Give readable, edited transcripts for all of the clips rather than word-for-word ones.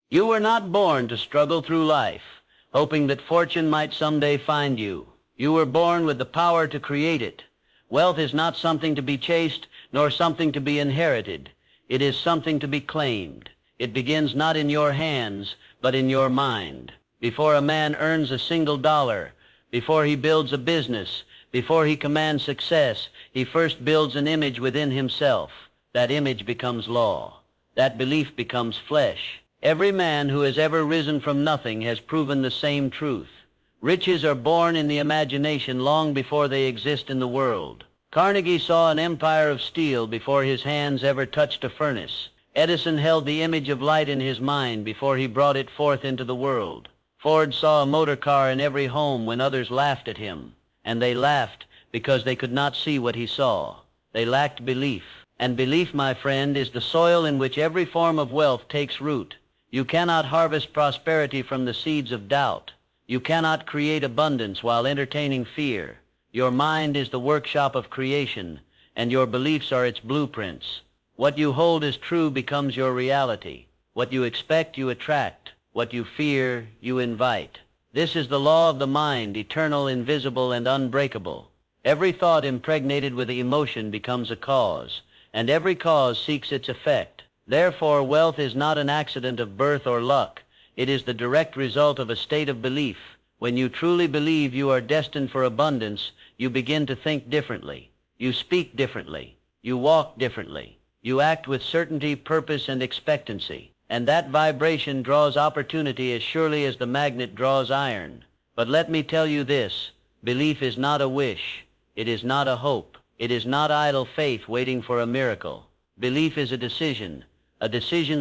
You were not born to struggle through life, hoping that fortune might someday find you. You were born with the power to create it. Wealth is not something to be chased, nor something to be inherited. It is something to be claimed. It begins not in your hands, but in your mind. Before a man earns a single dollar, before he builds a business, before he commands success, he first builds an image within himself. That image becomes law. That belief becomes flesh. Every man who has ever risen from nothing has proven the same truth. Riches are born in the imagination long before they exist in the world. Carnegie saw an empire of steel before his hands ever touched a furnace. Edison held the image of light in his mind before he brought it forth into the world. Ford saw a motor car in every home when others laughed at him. And they laughed because they could not see what he saw. They lacked belief. And belief, my friend, is the soil in which every form of wealth takes root. You cannot harvest prosperity from the seeds of doubt. You cannot create abundance while entertaining fear. Your mind is the workshop of creation, and your beliefs are its blueprints. What you hold as true becomes your reality. What you expect, you attract. What you fear, you invite. This is the law of the mind, eternal, invisible, and unbreakable. Every thought impregnated with emotion becomes a cause, and every cause seeks its effect. Therefore, wealth is not an accident of birth or luck. It is the direct result of a state of belief. When you truly believe you are destined for abundance, you begin to think differently. You speak differently. You walk differently. You act with certainty, purpose, and expectancy. And that vibration draws opportunity as surely as the magnet draws iron. But let me tell you this, belief is not a wish. It is not a hope. It is not idle faith waiting for a miracle. Belief is a decision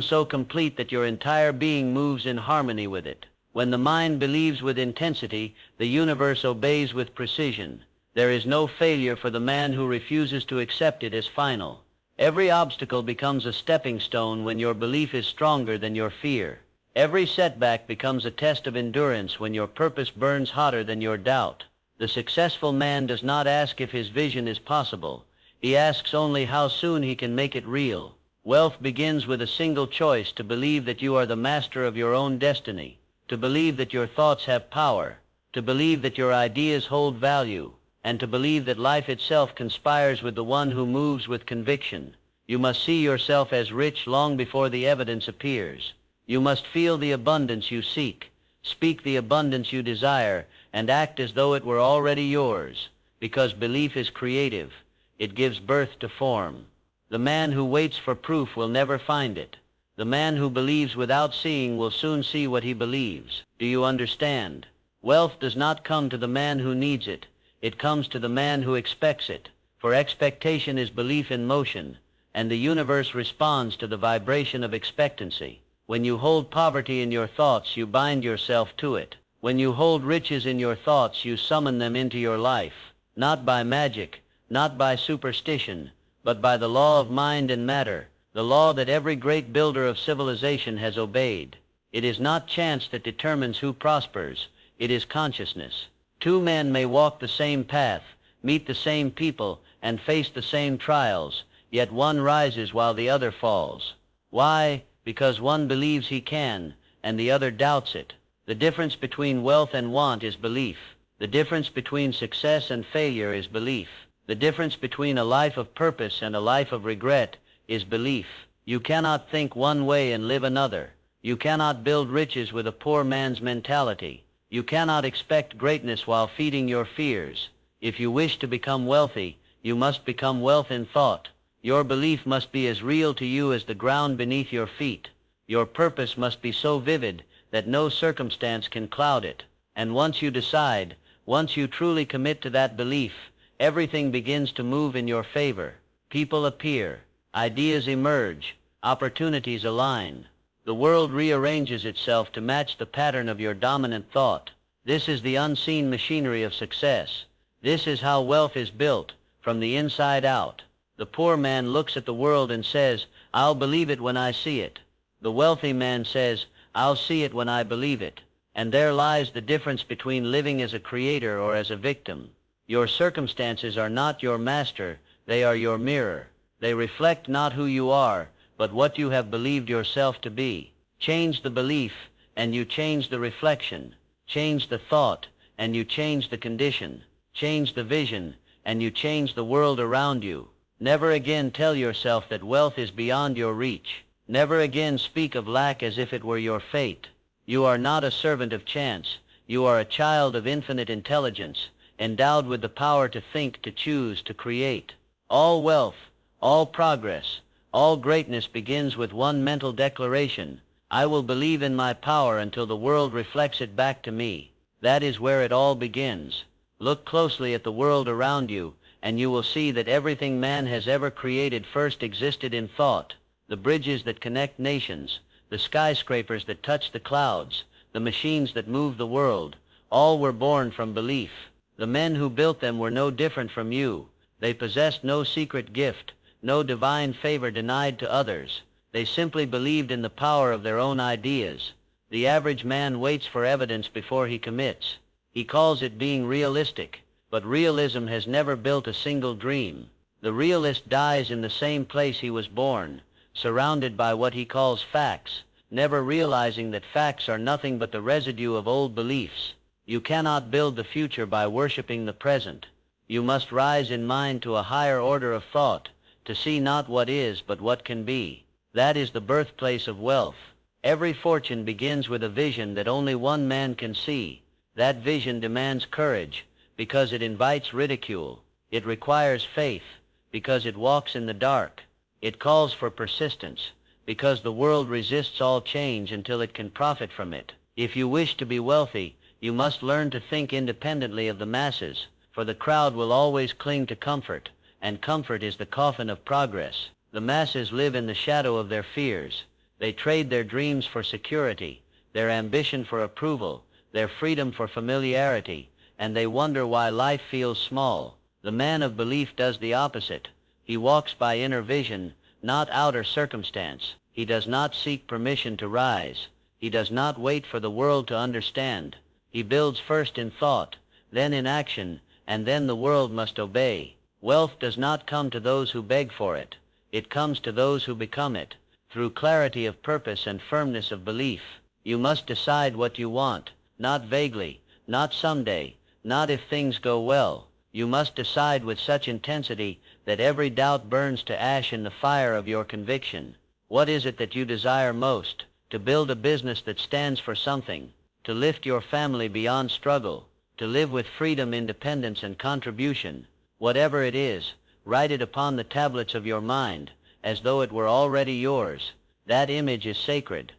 so complete that your entire being moves in harmony with it. When the mind believes with intensity, the universe obeys with precision. There is no failure for the man who refuses to accept it as final. Every obstacle becomes a stepping stone when your belief is stronger than your fear. Every setback becomes a test of endurance when your purpose burns hotter than your doubt. The successful man does not ask if his vision is possible. He asks only how soon he can make it real. Wealth begins with a single choice: to believe that you are the master of your own destiny, to believe that your thoughts have power, to believe that your ideas hold value, and to believe that life itself conspires with the one who moves with conviction. You must see yourself as rich long before the evidence appears. You must feel the abundance you seek, speak the abundance you desire, and act as though it were already yours, because belief is creative. It gives birth to form. The man who waits for proof will never find it. The man who believes without seeing will soon see what he believes. Do you understand? Wealth does not come to the man who needs it. It comes to the man who expects it. For expectation is belief in motion, and the universe responds to the vibration of expectancy. When you hold poverty in your thoughts, you bind yourself to it. When you hold riches in your thoughts, you summon them into your life, not by magic, not by superstition, but by the law of mind and matter, the law that every great builder of civilization has obeyed. It is not chance that determines who prospers. It is consciousness. Two men may walk the same path, meet the same people, and face the same trials, yet one rises while the other falls. Why? Because one believes he can, and the other doubts it. The difference between wealth and want is belief. The difference between success and failure is belief. The difference between a life of purpose and a life of regret is belief. You cannot think one way and live another. You cannot build riches with a poor man's mentality. You cannot expect greatness while feeding your fears. If you wish to become wealthy, you must become wealth in thought. Your belief must be as real to you as the ground beneath your feet. Your purpose must be so vivid that no circumstance can cloud it. And once you decide, once you truly commit to that belief, everything begins to move in your favor. People appear, ideas emerge, opportunities align. The world rearranges itself to match the pattern of your dominant thought. This is the unseen machinery of success. This is how wealth is built, from the inside out. The poor man looks at the world and says, "I'll believe it when I see it." The wealthy man says, "I'll see it when I believe it." And there lies the difference between living as a creator or as a victim. Your circumstances are not your master, they are your mirror. They reflect not who you are, but what you have believed yourself to be. Change the belief, and you change the reflection. Change the thought, and you change the condition. Change the vision, and you change the world around you. Never again tell yourself that wealth is beyond your reach. Never again speak of lack as if it were your fate. You are not a servant of chance. You are a child of infinite intelligence, endowed with the power to think, to choose, to create. All wealth, all progress, all greatness begins with one mental declaration: I will believe in my power until the world reflects it back to me. That is where it all begins. Look closely at the world around you, and you will see that everything man has ever created first existed in thought. The bridges that connect nations, the skyscrapers that touch the clouds, the machines that move the world, all were born from belief. The men who built them were no different from you. They possessed no secret gift, no divine favor denied to others. They simply believed in the power of their own ideas. The average man waits for evidence before he commits. He calls it being realistic, but realism has never built a single dream. The realist dies in the same place he was born, surrounded by what he calls facts, never realizing that facts are nothing but the residue of old beliefs. You cannot build the future by worshiping the present. You must rise in mind to a higher order of thought, to see not what is but what can be. That is the birthplace of wealth. Every fortune begins with a vision that only one man can see. That vision demands courage, because it invites ridicule. It requires faith, because it walks in the dark. It calls for persistence, because the world resists all change until it can profit from it. If you wish to be wealthy, you must learn to think independently of the masses, for the crowd will always cling to comfort, and comfort is the coffin of progress. The masses live in the shadow of their fears. They trade their dreams for security, their ambition for approval, their freedom for familiarity, and they wonder why life feels small. The man of belief does the opposite. He walks by inner vision, not outer circumstance. He does not seek permission to rise. He does not wait for the world to understand. He builds first in thought, then in action, and then the world must obey. Wealth does not come to those who beg for it. It comes to those who become it, through clarity of purpose and firmness of belief. You must decide what you want, not vaguely, not someday, not if things go well. You must decide with such intensity that every doubt burns to ash in the fire of your conviction. What is it that you desire most? To build a business that stands for something, to lift your family beyond struggle, to live with freedom, independence, and contribution. Whatever it is, write it upon the tablets of your mind, as though it were already yours. That image is sacred.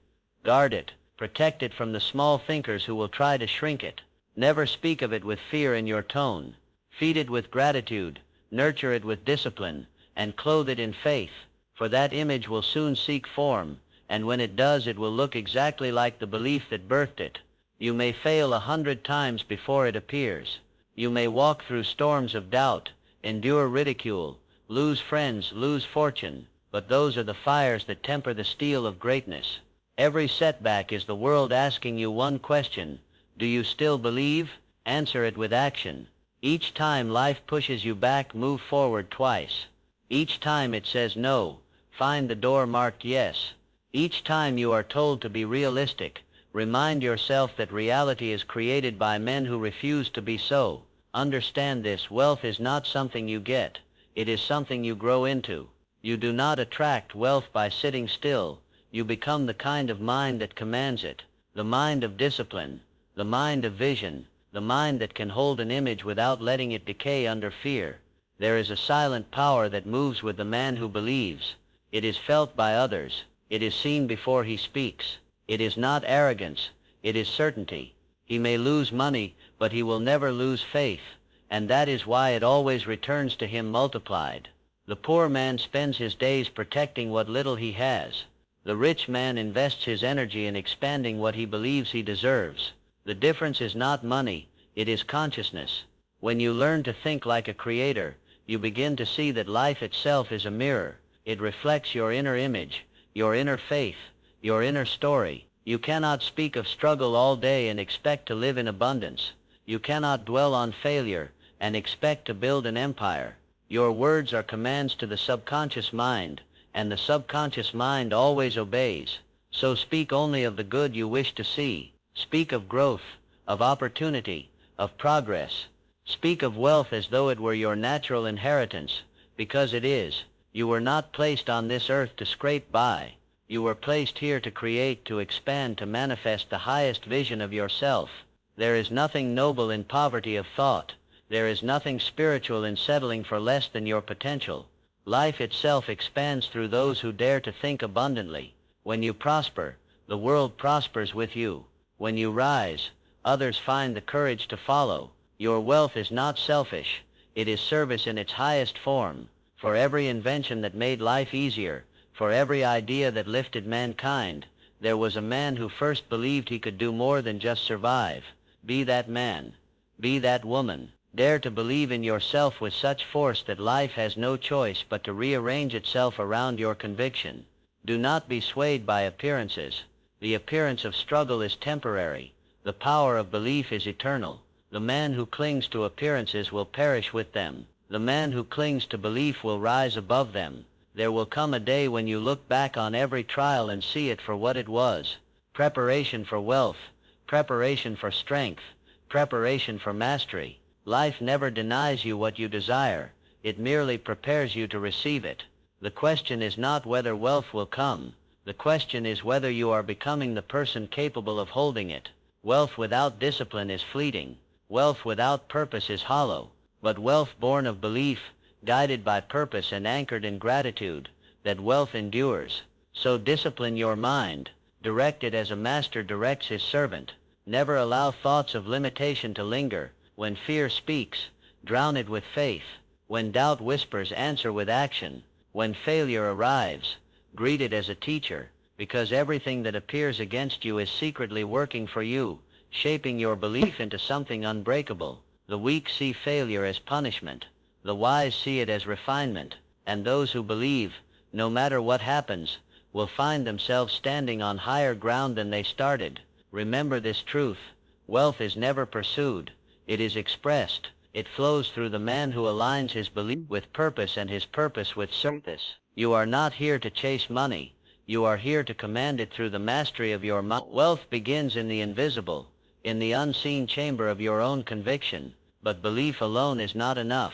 Guard it, protect it from the small thinkers who will try to shrink it. Never speak of it with fear in your tone. Feed it with gratitude, nurture it with discipline, and clothe it in faith, for that image will soon seek form, and when it does it will look exactly like the belief that birthed it. You may fail 100 times before it appears. You may walk through storms of doubt, endure ridicule, lose friends, lose fortune, but those are the fires that temper the steel of greatness. Every setback is the world asking you one question: do you still believe? Answer it with action. Each time life pushes you back, move forward twice. Each time it says no, find the door marked yes. Each time you are told to be realistic, remind yourself that reality is created by men who refuse to be so. Understand this: wealth is not something you get. It is something you grow into. You do not attract wealth by sitting still. You become the kind of mind that commands it, the mind of discipline, the mind of vision, the mind that can hold an image without letting it decay under fear. There is a silent power that moves with the man who believes. It is felt by others. It is seen before he speaks. It is not arrogance. It is certainty. He may lose money, but he will never lose faith, and that is why it always returns to him multiplied. The poor man spends his days protecting what little he has. The rich man invests his energy in expanding what he believes he deserves. The difference is not money, it is consciousness. When you learn to think like a creator, you begin to see that life itself is a mirror. It reflects your inner image, your inner faith, your inner story. You cannot speak of struggle all day and expect to live in abundance. You cannot dwell on failure and expect to build an empire. Your words are commands to the subconscious mind, and the subconscious mind always obeys. So speak only of the good you wish to see. Speak of growth, of opportunity, of progress. Speak of wealth as though it were your natural inheritance, because it is. You were not placed on this earth to scrape by. You were placed here to create, to expand, to manifest the highest vision of yourself. There is nothing noble in poverty of thought. There is nothing spiritual in settling for less than your potential. Life itself expands through those who dare to think abundantly. When you prosper, the world prospers with you. When you rise, others find the courage to follow. Your wealth is not selfish. It is service in its highest form. For every invention that made life easier, for every idea that lifted mankind, there was a man who first believed he could do more than just survive. Be that man. Be that woman. Dare to believe in yourself with such force that life has no choice but to rearrange itself around your conviction. Do not be swayed by appearances. The appearance of struggle is temporary. The power of belief is eternal. The man who clings to appearances will perish with them. The man who clings to belief will rise above them. There will come a day when you look back on every trial and see it for what it was. Preparation for wealth, preparation for strength, preparation for mastery. Life never denies you what you desire. It merely prepares you to receive it. The question is not whether wealth will come. The question is whether you are becoming the person capable of holding it. Wealth without discipline is fleeting. Wealth without purpose is hollow. But wealth born of belief, guided by purpose and anchored in gratitude, that wealth endures. So discipline your mind. Direct it as a master directs his servant. Never allow thoughts of limitation to linger. When fear speaks, drown it with faith. When doubt whispers, answer with action. When failure arrives, greet it as a teacher, because everything that appears against you is secretly working for you, shaping your belief into something unbreakable. The weak see failure as punishment. The wise see it as refinement. And those who believe, no matter what happens, will find themselves standing on higher ground than they started. Remember this truth. Wealth is never pursued. It is expressed. It flows through the man who aligns his belief with purpose and his purpose with service. You are not here to chase money. You are here to command it through the mastery of your mind. Wealth begins in the invisible, in the unseen chamber of your own conviction. But belief alone is not enough.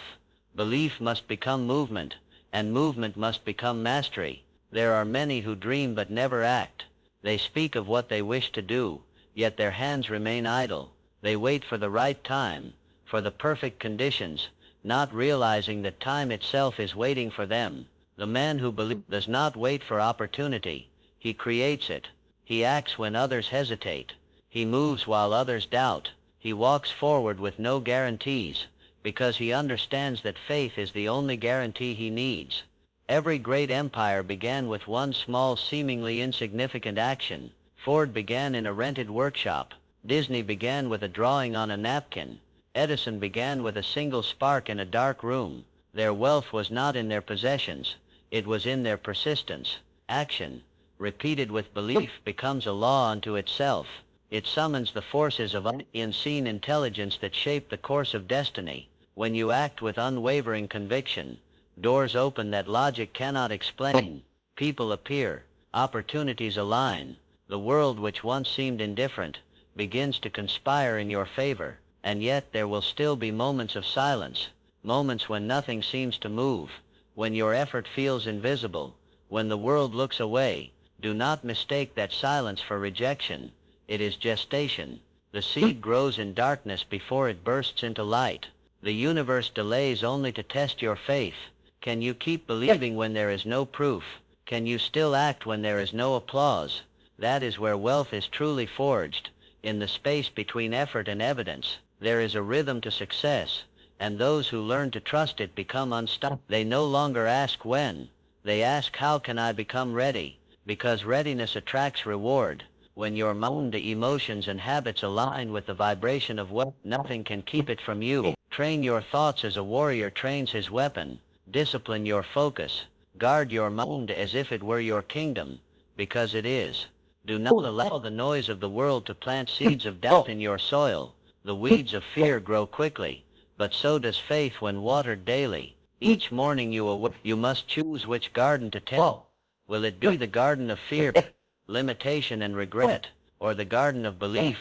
Belief must become movement, and movement must become mastery. There are many who dream but never act. They speak of what they wish to do, yet their hands remain idle. They wait for the right time, for the perfect conditions, not realizing that time itself is waiting for them. The man who believes does not wait for opportunity. He creates it. He acts when others hesitate. He moves while others doubt. He walks forward with no guarantees, because he understands that faith is the only guarantee he needs. Every great empire began with one small, seemingly insignificant action. Ford began in a rented workshop. Disney began with a drawing on a napkin. Edison began with a single spark in a dark room. Their wealth was not in their possessions. It was in their persistence. Action, repeated with belief, becomes a law unto itself. It summons the forces of unseen intelligence that shape the course of destiny. When you act with unwavering conviction, doors open that logic cannot explain. People appear. Opportunities align. The world which once seemed indifferent begins to conspire in your favor. And yet there will still be moments of silence, moments when nothing seems to move, when your effort feels invisible, when the world looks away. Do not mistake that silence for rejection. It is gestation. The seed grows in darkness before it bursts into light. The universe delays only to test your faith. Can you keep believing when there is no proof? Can you still act when there is no applause? That is where wealth is truly forged. In the space between effort and evidence, there is a rhythm to success, and those who learn to trust it become unstoppable. They no longer ask when. They ask, how can I become ready? Because readiness attracts reward. When your mind, emotions, and habits align with the vibration of wealth, nothing can keep it from you. Train your thoughts as a warrior trains his weapon. Discipline your focus. Guard your mind as if it were your kingdom, because it is. Do not allow the noise of the world to plant seeds of doubt in your soil. The weeds of fear grow quickly, but so does faith when watered daily. Each morning you must choose which garden to tend. Will it be the garden of fear? limitation and regret, or the garden of belief,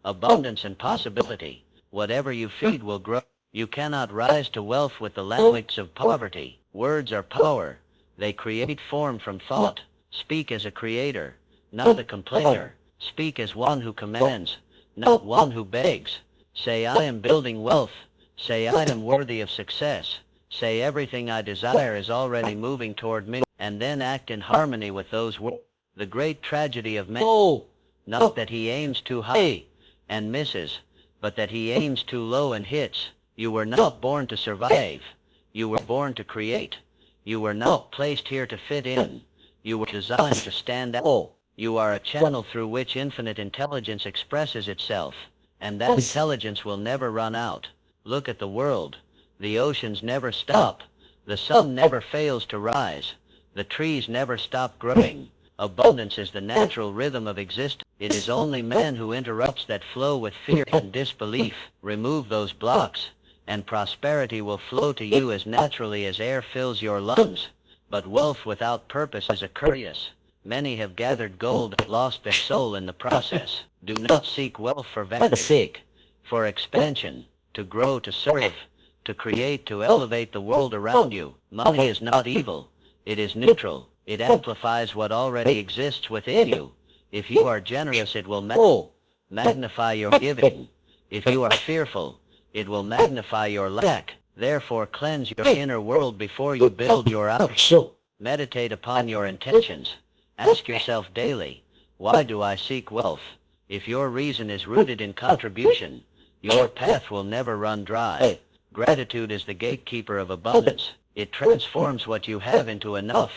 abundance and possibility. Whatever you feed will grow. You cannot rise to wealth with the language of poverty. Words are power. They create form from thought. Speak as a creator, not a complainer. Speak as one who commands, not one who begs. Say, I am building wealth. Say, I am worthy of success. Say, everything I desire is already moving toward me, and then act in harmony with those words. The great tragedy of man, not that he aims too high and misses, but that he aims too low and hits. You were not born to survive. You were born to create. You were not placed here to fit in. You were designed to stand out. You are a channel through which infinite intelligence expresses itself, and that intelligence will never run out. Look at the world. The oceans never stop. The sun never fails to rise. The trees never stop growing. Abundance is the natural rhythm of existence. It is only man who interrupts that flow with fear and disbelief. Remove those blocks, and prosperity will flow to you as naturally as air fills your lungs. But wealth without purpose is a curse. Many have gathered gold and lost their soul in the process. Do not seek wealth for vanity. Seek for expansion, to grow, to serve, to create, to elevate the world around you. Money is not evil. It is neutral. It amplifies what already exists within you. If you are generous, it will magnify your giving. If you are fearful, it will magnify your lack. Therefore, cleanse your inner world before you build your outer. Meditate upon your intentions. Ask yourself daily, why do I seek wealth? If your reason is rooted in contribution, your path will never run dry. Gratitude is the gatekeeper of abundance. It transforms what you have into enough,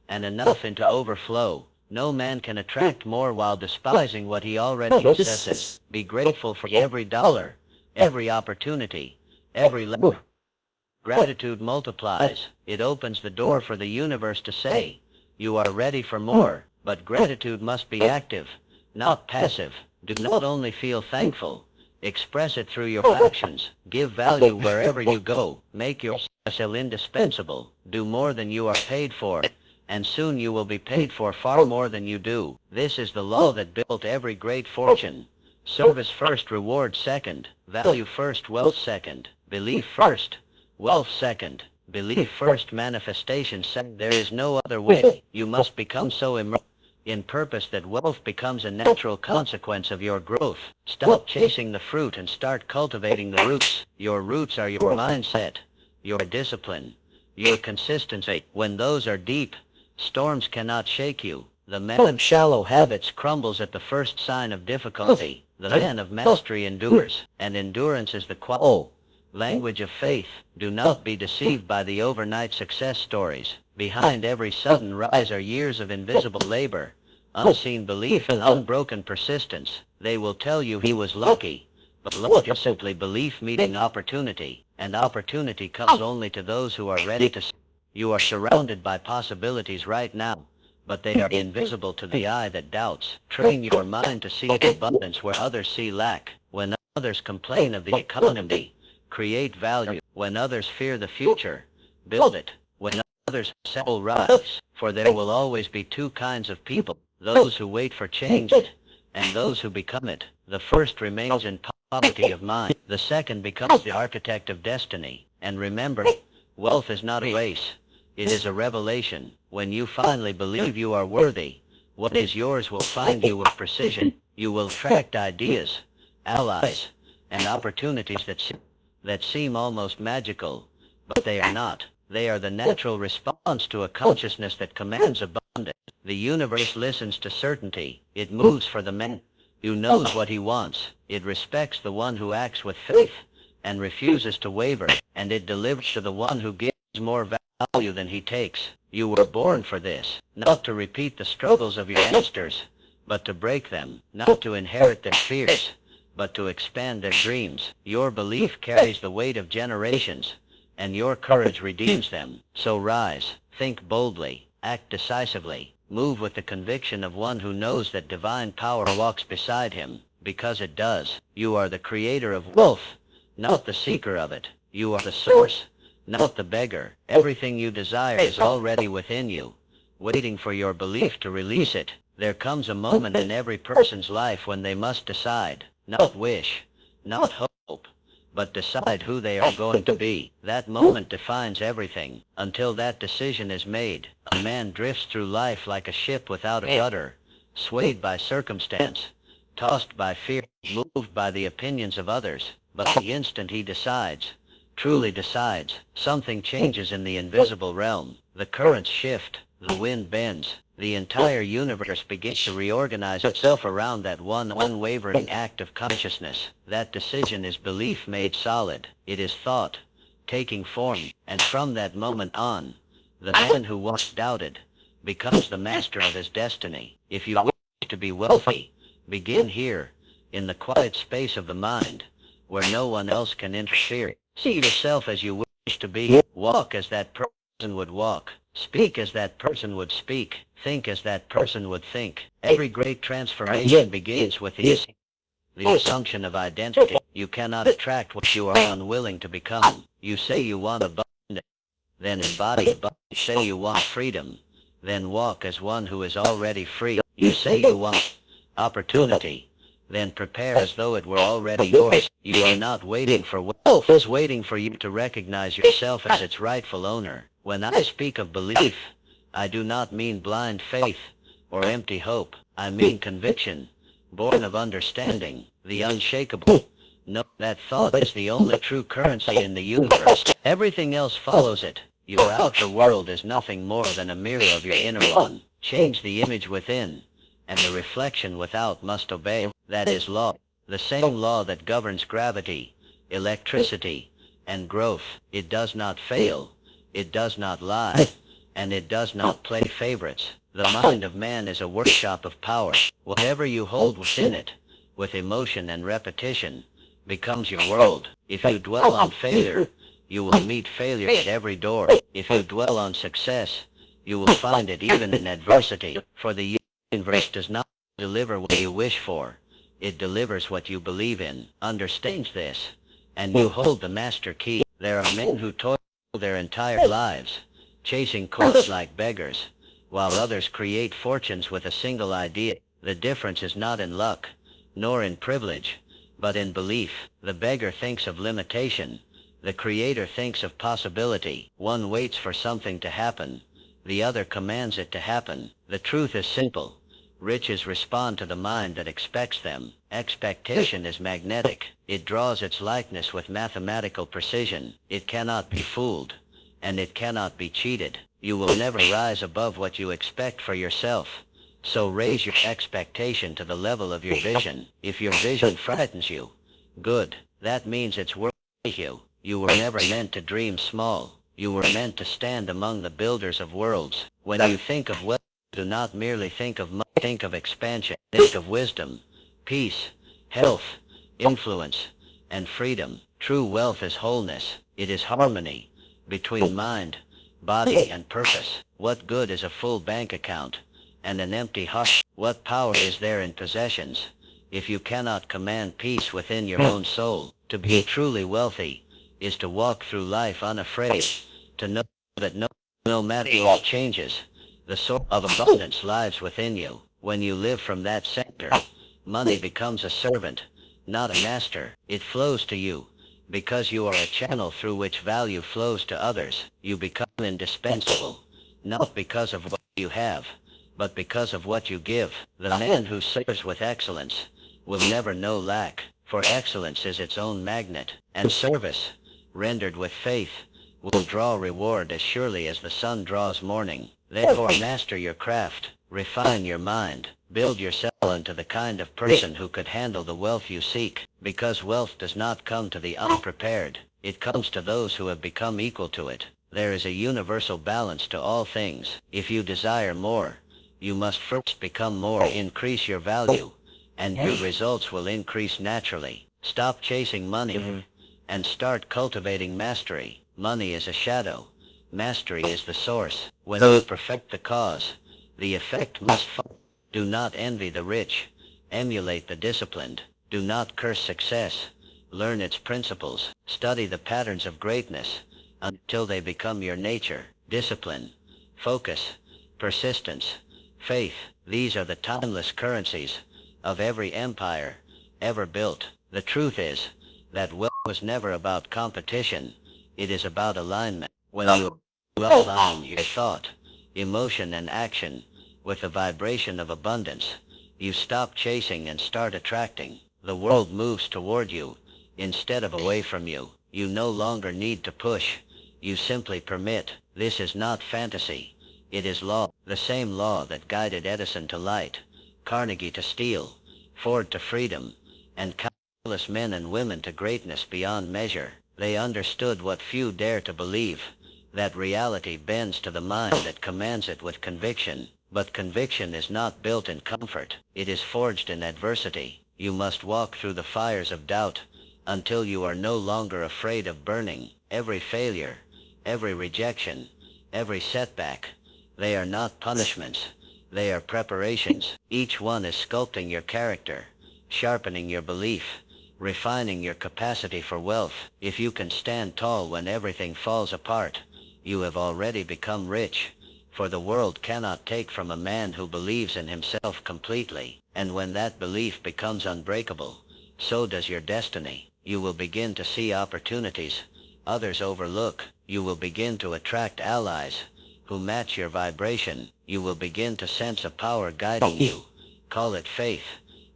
and enough into overflow. No man can attract more while despising what he already possesses. Be grateful for every dollar, every opportunity, every level. Gratitude multiplies. It opens the door for the universe to say, you are ready for more. But gratitude must be active, not passive. Do not only feel thankful. Express it through your actions. Give value wherever you go. Make yourself indispensable. Do more than you are paid for, and soon you will be paid for far more than you do. This is the law that built every great fortune. Service first, reward second. Value first, wealth second. Belief first, wealth second. Belief first, manifestation second. There is no other way. You must become so immersed in purpose that wealth becomes a natural consequence of your growth. Stop chasing the fruit and start cultivating the roots. Your roots are your mindset, your discipline, your consistency. When those are deep, storms cannot shake you. The man of shallow habits crumbles at the first sign of difficulty. The man of mastery endures, and endurance is the language of faith. Do not be deceived by the overnight success stories. Behind every sudden rise are years of invisible labor, unseen belief, and unbroken persistence. They will tell you he was lucky, but luck is simply belief meeting opportunity, and opportunity comes only to those who are ready to. You are surrounded by possibilities right now, but they are invisible to the eye that doubts. Train your mind to seek abundance where others see lack. When others complain of the economy, create value. When others fear the future, build it. When others will rise, for there will always be two kinds of people, those who wait for change and those who become it. The first remains in poverty of mind. The second becomes the architect of destiny. And remember, wealth is not a race. It is a revelation. When you finally believe you are worthy, what is yours will find you with precision. You will attract ideas, allies, and opportunities that seem almost magical, but they are not. They are the natural response to a consciousness that commands abundance. The universe listens to certainty. It moves for the man who knows what he wants. It respects the one who acts with faith and refuses to waver, and it delivers to the one who gives more value than he takes. You were born for this, not to repeat the struggles of your ancestors, but to break them, not to inherit their fears, but to expand their dreams. Your belief carries the weight of generations, and your courage redeems them. So rise, think boldly, act decisively, move with the conviction of one who knows that divine power walks beside him, because it does. You are the creator of wealth, not the seeker of it. You are the source, not the beggar. Everything you desire is already within you, waiting for your belief to release it. There comes a moment in every person's life when they must decide, not wish, not hope, but decide who they are going to be. That moment defines everything. Until that decision is made, a man drifts through life like a ship without a rudder, swayed by circumstance, tossed by fear, moved by the opinions of others. But the instant he decides, truly decides, something changes in the invisible realm. The currents shift, the wind bends, the entire universe begins to reorganize itself around that one unwavering act of consciousness. That decision is belief made solid. It is thought, taking form, and from that moment on, the man who once doubted becomes the master of his destiny. If you wish to be wealthy, begin here, in the quiet space of the mind, where no one else can interfere. See yourself as you wish to be. Walk as that person would walk. Speak as that person would speak. Think as that person would think. Every great transformation begins with the assumption of identity. You cannot attract what you are unwilling to become. You say you want abundance, then embody abundance. You say you want freedom, then walk as one who is already free. You say you want opportunity, then prepare as though it were already yours. You are not waiting for wealth. It is waiting for you to recognize yourself as its rightful owner. When I speak of belief, I do not mean blind faith or empty hope. I mean conviction, born of understanding, the unshakable. Know that thought is the only true currency in the universe. Everything else follows it. Your outer world is nothing more than a mirror of your inner one. Change the image within, and the reflection without must obey. That is law, the same law that governs gravity, electricity, and growth. It does not fail, it does not lie, and it does not play favorites. The mind of man is a workshop of power. Whatever you hold within it, with emotion and repetition, becomes your world. If you dwell on failure, you will meet failure at every door. If you dwell on success, you will find it even in adversity. For the universe does not deliver what you wish for. It delivers what you believe in. Understand this, and you hold the master key. There are men who toil their entire lives, chasing coins like beggars, while others create fortunes with a single idea. The difference is not in luck, nor in privilege, but in belief. The beggar thinks of limitation. The creator thinks of possibility. One waits for something to happen. The other commands it to happen. The truth is simple. Riches respond to the mind that expects them. Expectation is magnetic. It draws its likeness with mathematical precision. It cannot be fooled, and it cannot be cheated. You will never rise above what you expect for yourself. So raise your expectation to the level of your vision. If your vision frightens you, good. That means it's worth you. You were never meant to dream small. You were meant to stand among the builders of worlds. When you think of wealth, do not merely think of money. Think of expansion. Think of wisdom, peace, health, influence, and freedom. True wealth is wholeness. It is harmony between mind, body, and purpose. What good is a full bank account and an empty heart? What power is there in possessions if you cannot command peace within your own soul? To be truly wealthy is to walk through life unafraid, to know that no matter what changes, the source of abundance lies within you. When you live from that center, money becomes a servant, not a master. It flows to you because you are a channel through which value flows to others. You become indispensable, not because of what you have, but because of what you give. The man who serves with excellence will never know lack, for excellence is its own magnet, and service, rendered with faith, will draw reward as surely as the sun draws morning. Therefore master your craft, refine your mind, build yourself into the kind of person who could handle the wealth you seek, because wealth does not come to the unprepared. It comes to those who have become equal to it. There is a universal balance to all things. If you desire more, you must first become more. Increase your value, and your results will increase naturally. Stop chasing money and start cultivating mastery. Money is a shadow. Mastery is the source. When you perfect the cause, the effect must follow. Do not envy the rich. Emulate the disciplined. Do not curse success. Learn its principles. Study the patterns of greatness until they become your nature. Discipline, focus, persistence, faith. These are the timeless currencies of every empire ever built. The truth is that wealth was never about competition. It is about alignment. When you align your thought, emotion, and action with the vibration of abundance, you stop chasing and start attracting. The world moves toward you instead of away from you. You no longer need to push. You simply permit. This is not fantasy. It is law. The same law that guided Edison to light, Carnegie to steel, Ford to freedom, and countless men and women to greatness beyond measure. They understood what few dare to believe, that reality bends to the mind that commands it with conviction. But conviction is not built in comfort. It is forged in adversity. You must walk through the fires of doubt until you are no longer afraid of burning. Every failure, every rejection, every setback, they are not punishments. They are preparations. Each one is sculpting your character, sharpening your belief, refining your capacity for wealth. If you can stand tall when everything falls apart, you have already become rich. For the world cannot take from a man who believes in himself completely. And when that belief becomes unbreakable, so does your destiny. You will begin to see opportunities others overlook. You will begin to attract allies who match your vibration. You will begin to sense a power guiding you. Call it faith,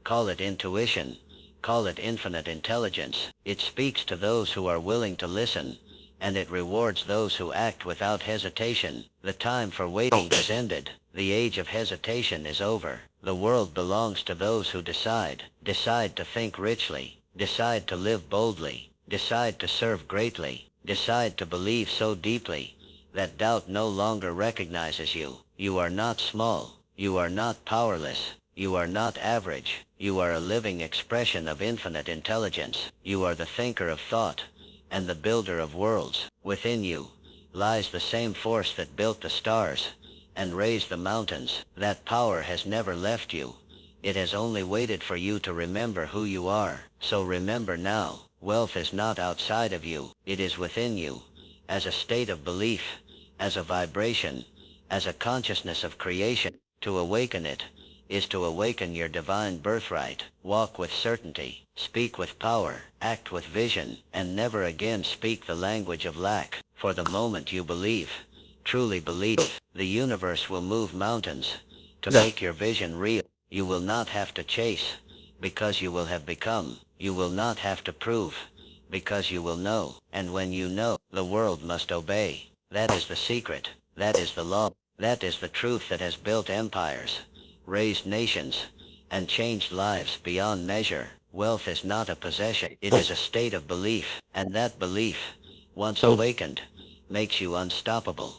call it intuition, call it infinite intelligence. It speaks to those who are willing to listen, and it rewards those who act without hesitation. The time for waiting has ended. The age of hesitation is over. The world belongs to those who decide. Decide to think richly. Decide to live boldly. Decide to serve greatly. Decide to believe so deeply that doubt no longer recognizes you. You are not small. You are not powerless. You are not average. You are a living expression of infinite intelligence. You are the thinker of thought and the builder of worlds. Within you lies the same force that built the stars and raised the mountains. That power has never left you. It has only waited for you to remember who you are. So remember now, wealth is not outside of you. It is within you, as a state of belief, as a vibration, as a consciousness of creation. To awaken it is to awaken your divine birthright. Walk with certainty, speak with power, act with vision, and never again speak the language of lack. For the moment you believe, truly believe, the universe will move mountains to make your vision real. You will not have to chase, because you will have become. You will not have to prove, because you will know. And when you know, the world must obey. That is the secret. That is the law. That is the truth that has built empires, raised nations, and changed lives beyond measure. Wealth is not a possession. It is a state of belief. And that belief, once awakened, makes you unstoppable.